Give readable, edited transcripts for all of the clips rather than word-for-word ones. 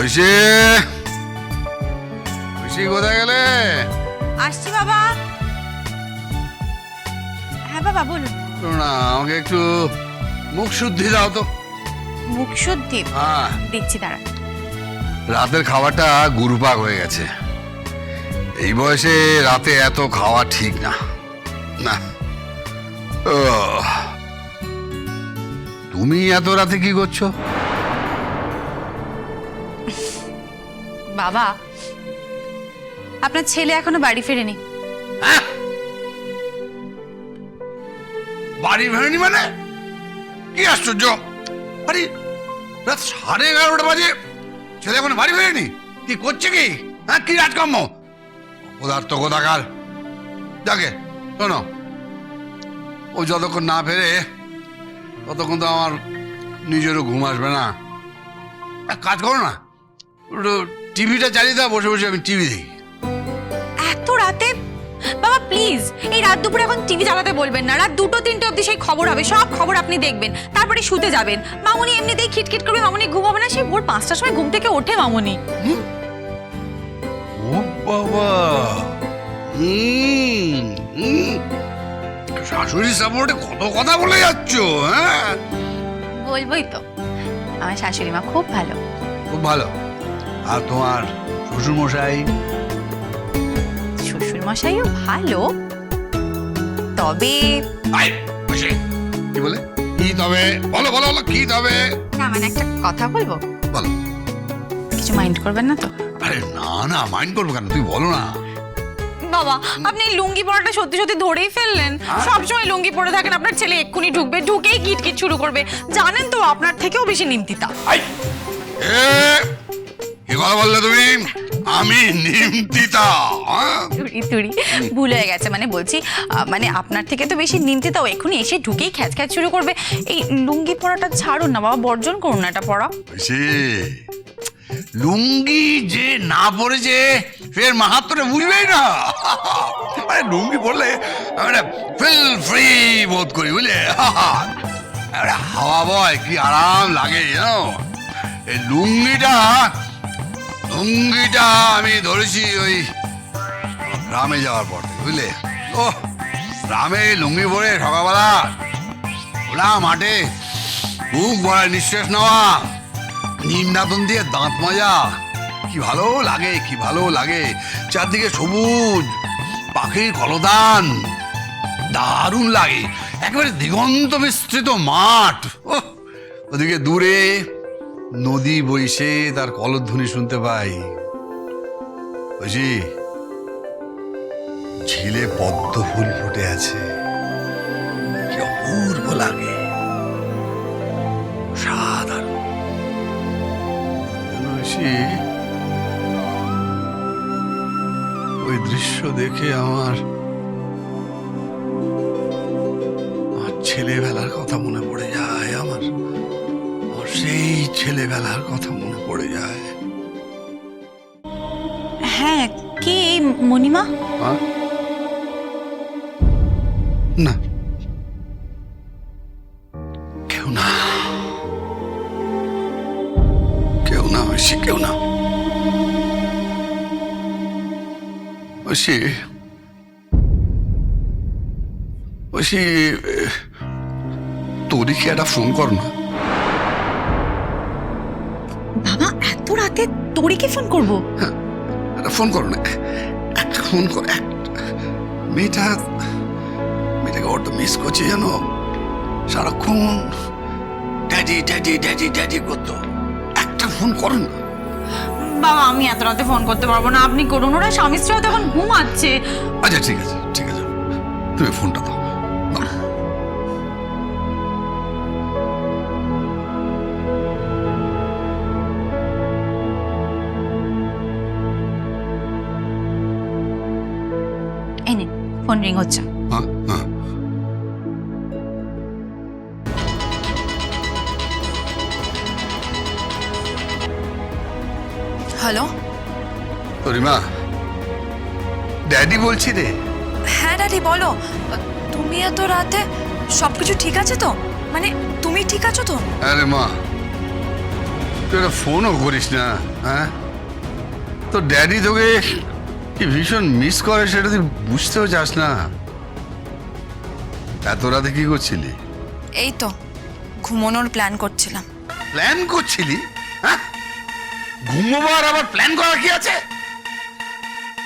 ঐশী, ঐশী কোথায় গেলে? আসছি বাবা। হ্যাঁ বাবা বলুন। না, আমাকে একটু মুখ শুদ্ধি দাও তো। মুখ শুদ্ধি? হ্যাঁ, দেখছি দাঁড়া। রাতের খাবারটা গুরুপাক হয়ে গেছে। এই বয়সে রাতে এত খাওয়া ঠিক না। না, তুমি এত রাতে কি করছো? বাবা, আপনার ছেলে এখনো বাড়ি ফেরেনি। হ্যাঁ? বাড়ি ফেরেনি মানে? কি আশ্চর্য! আরে রাত 11:30 বাজে, ছেলে এখন বাড়ি ফেরেনি? কি করছে কি? হ্যাঁ, কি রাজকর্ম? পদার্থ কোথাকার। যাকে শোনো, ও যতক্ষণ না ফেরে ততক্ষণ তো আমার নিজেরও ঘুম আসবে না। এক কাজ করো না, টিভিটা চালিয়ে দাও, বসে বসে আমি টিভি দেখি। এত রাতে? বাবা প্লিজ, এই রাত দুপুরে এখন টিভি চালাতে বলবেন না। রাত 2-3টে অবধি সেই খবর হবে, সব খবর আপনি দেখবেন, তারপরে শুতে যাবেন। মামুনি এমনিতেই খিটখিট করবে, মামুনি ঘুমাবে না। সেই ভোর 5টার সময় ঘুম থেকে ওঠে মামুনি। ও বাবা, শাশুড়ি সাপোর্টে কত কথা বলে যাচ্ছ। হ্যাঁ, বলবোই তো, আমার শাশুড়ি মা খুব ভালো। খুব ভালো। আর তোমার শ্বশুর মশাই? শ্বশুর মশাইও ভালো, তবে কি বলে? কি তবে? বলো বলো বলো, কি তবে? না মানে একটা কথা বলবো। বলো। কিছু মাইন্ড করবেন না তো? আরে না না, মাইন্ড করবো কেন, তুই বলো না। বাবা, আপনি লুঙ্গি পরাটা সত্যি সত্যি ধরেই ফেললেন। সবসময় লুঙ্গি পরে থাকেন, আপনার ছেলে এক্ষুনি ঢুকবে, ঢুকেই কিটকিট শুরু করবে। জানেন তো আপনার থেকেও বেশি নিমতিতা। কি কথা বললে তুমি? আমি নিমতিতা? তুড়ি তুড়ি ভুল হয়ে গেছে, মানে বলছি মানে আপনার থেকে তো বেশি নিমতিতাও এক্ষুনি এসে ঢুকেই খ্যাচ খ্যাচ শুরু করবে। এই লুঙ্গি পরাটা ছাড়ুন না বাবা, বর্জন করুন না এটা পরা। সে লুঙ্গি যে না পরেছে ফের মাহাত্মটা বুঝবেই না। আরে লুঙ্গি পরলে আমরা ফিল ফ্রি বোধ করি, বুঝলে? হাওয়া বয়, কি আরাম লাগে জানো। এই লুঙ্গিটা আমি ধরেছি ওই গ্রামে যাওয়ার পর থেকে, বুঝলে? ও গ্রামে লুঙ্গি পরে সকালবেলা খোলা মাঠে বুক ভরা নিঃশ্বাস নেওয়া, নিম্নাতন দিয়ে দাঁত মাজা, কি ভালো লাগে, কি ভালো লাগে। চারদিকে সবুজ, পাখির কলতান, দারুণ লাগে। একেবারে দিগন্ত বিস্তৃত মাঠ। ওদিকে দূরে নদী বইছে, তার কলধ্বনি শুনতে পাই। বুঝি ঝিলে পদ্ম ফুল ফুটে আছে, কি অপূর্ব লাগে, সাধারণ। ওই দৃশ্য দেখে আমার ছেলেবেলার কথা মনে পড়ে যায়। আমার সেই ছেলেবেলার কথা মনে পড়ে যায়। হ্যাঁ, কে মণিমা? না, কেউ না, কেউ না, ঐশী, কেউ না। ঐশী, ঐশী, তোরই কি একটা ফোন কর না। বাবা, এত রাতে তোরিকে ফোন করবো? হ্যাঁ, একটা ফোন করো না, একটা ফোন কর। মেয়েটাকে বড্ড মিস করছি জানো। সারাক্ষণ ড্যাডি ড্যাডি ড্যাডি ড্যাডি করতো। একটা ফোন করো না। বাবা, আমি এত রাতে ফোন করতে পারবো না, আপনি করুন। ওরা স্বামী স্ত্রী তখন ঘুমাচ্ছে। আচ্ছা ঠিক আছে, ঠিক আছে, তুমি ফোনটা দাও। এই নিন, ফোন রিং হচ্ছে। হ্যাঁ হ্যাঁ, হ্যালো তোরিমা, ড্যাডি বলছি রে। হ্যাঁ ড্যাডি বলো। তুমি এত রাতে সবকিছু ঠিক আছে তো? মানে তুমি ঠিক আছো তো? আরে মা, তুই একটা ফোনও করিস না, হ্যাঁ? তো ড্যাডি তোকে কি ভীষণ মিস করে সেটা তুই বুঝতেও চাস না। এত রাতে কি করছিলি? এই তো ঘুমানোর প্ল্যান করছিলাম। প্ল্যান করছিলি? হ্যাঁ, ঘুমোবার আবার প্ল্যান করার কি আছে?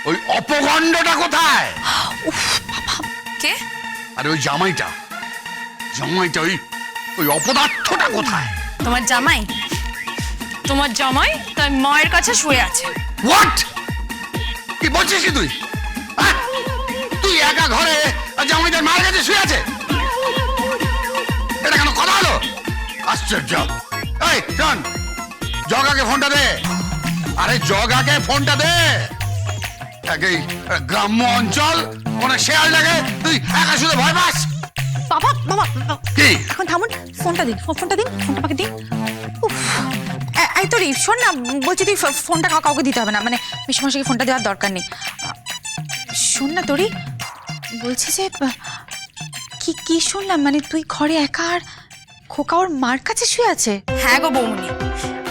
ওই অপগণ্ডটা কোথায়? কে? আরে ওই জামাইটা, জামাইটা ওই ওই অপদার্থটা কোথায়? তোমার জামাই? তোমার জামাই তার মায়ের কাছে শুয়ে আছে। হোয়াট? কি বলছিস কি তুই? হ্যাঁ? তুই একা ঘরে আর জামাইটার মায়ের কাছে শুয়ে আছে? এটা কেন কথা হলো? আশ্চর্য। এই শোন, জগাকে ফোনটা দে। আরে জগাকে ফোনটা দে। একই গ্রাম্য অঞ্চল, কোন শেয়াল লাগে, তুই একা শুধু ভয় পাস? বাবা বাবা বাবা, কি? এখন থামুন, ফোনটা দিন, ফোনটা দিন, ফোনটা আমাকে দিন। উফ, এই তো রে, শোন না, বলছি তুই ফোনটা কাউকে দিতে হবে না, মানে মিশমাশিকে ফোনটা দেওয়ার দরকার নেই। শোন না তোরি, বলছি যে কি কি শুনলাম, মানে তুই ঘরে একা আর খোকা ওর মার কাছে শুয়ে আছে? হ্যাঁ গো বৌমনি,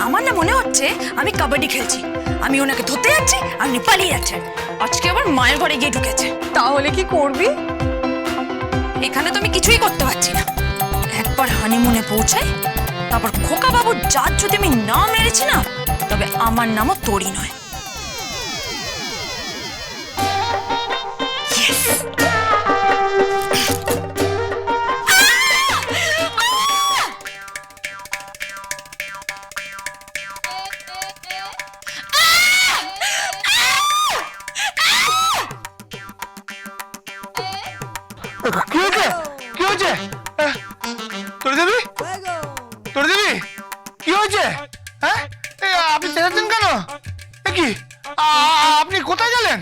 আমার না মনে হচ্ছে আমি কাবাডি খেলছি। আমি ওনাকে ধরতে যাচ্ছি আর উনি পালিয়ে যাচ্ছে। আজকে আবার মায়ের ঘরে গিয়ে ঢুকেছে। তাহলে কি করবি? এখানে তো আমি কিছুই করতে পারছি না। একবার হানিমুনে পৌঁছাই, তারপর খোকা বাবুর জাত যদি আমি না মেরেছি না, তবে আমার নামও তোরি নয়। Yes! কি হয়েছে? কি হয়েছে? তোর দেবী, তোর দেবী, কি হয়েছে? হ্যাঁ, আপনি চেঁচাচ্ছেন কেন? কি আপনি কোথায় গেলেন?